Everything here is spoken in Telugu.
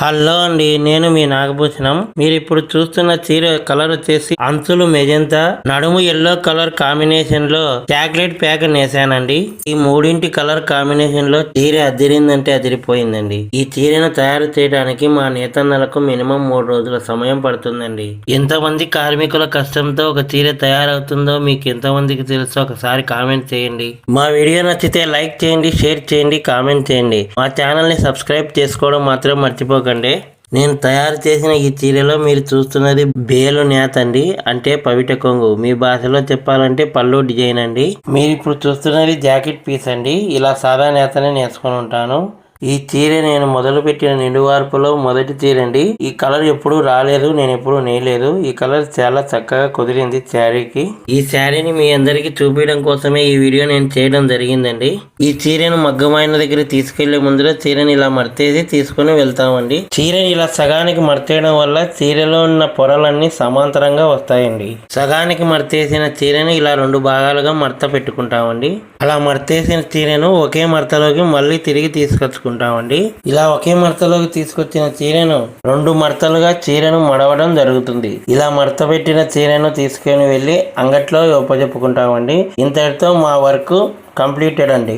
హలో అండి, నేను మీ నాగభూషణం. మీరు ఇప్పుడు చూస్తున్న చీర కలర్ వచ్చేసి అంచులు మెజంతా, నడుము ఎల్లో కలర్ కాంబినేషన్ లో చాక్లెట్ ప్యాక్ నేసానండి. ఈ మూడింటి కలర్ కాంబినేషన్ లో చీర అదిరిందంటే అదిరిపోయిందండి. ఈ చీరను తయారు చేయడానికి మా నేతన్నలకు మినిమం 3 రోజుల సమయం పడుతుందండి. ఎంతమంది కార్మికుల కష్టంతో ఒక చీర తయారవుతుందో మీకు ఎంతమందికి తెలుసో ఒకసారి కామెంట్ చేయండి. మా వీడియో నచ్చితే లైక్ చేయండి, షేర్ చేయండి, కామెంట్ చేయండి. మా ఛానల్ ని సబ్స్క్రైబ్ చేసుకోవడం మాత్రం మర్చిపోకండి. నేను తయారు చేసిన ఈ చీరలో మీరు చూస్తున్నది బేలు నేత అండి, అంటే పవిట కొంగు. మీ భాషలో చెప్పాలంటే పళ్ళు డిజైన్ అండి. మీరు ఇప్పుడు చూస్తున్నది జాకెట్ పీస్ అండి. ఇలా సాదా నేతనే నేర్చుకొని ఉంటాను. ఈ చీర నేను మొదలు పెట్టిన నిండువార్పులో మొదటి చీర అండి. ఈ కలర్ ఎప్పుడు రాలేదు, నేను ఎప్పుడు నేయలేదు. ఈ కలర్ చాలా చక్కగా కుదిరింది శారీకి. ఈ శారీని మీ అందరికి చూపించడం కోసమే ఈ వీడియో నేను చేయడం జరిగిందండి. ఈ చీరను మగ్గమైన దగ్గర తీసుకెళ్లే ముందులో చీరని ఇలా మర్తేసి తీసుకుని వెళ్తామండి. చీరని ఇలా సగానికి మర్తేయడం వల్ల చీరలో ఉన్న పొరలన్నీ సమాంతరంగా వస్తాయండి. సగానికి మర్తేసిన చీరని ఇలా 2 భాగాలుగా మడత పెట్టుకుంటామండి. అలా మర్తేసిన చీరను ఒకే మడతలోకి మళ్ళీ తిరిగి తీసుకొచ్చుకుంటామండి. ఇలా ఒకే మడతలోకి తీసుకొచ్చిన చీరను 2 మడతలుగా చీరను మడవడం జరుగుతుంది. ఇలా మడత పెట్టిన చీరను తీసుకుని వెళ్ళి అంగట్లో ఒప్పజెప్పుకుంటామండి. ఇంతటితో మా వర్క్ కంప్లీటెడ్ అండి.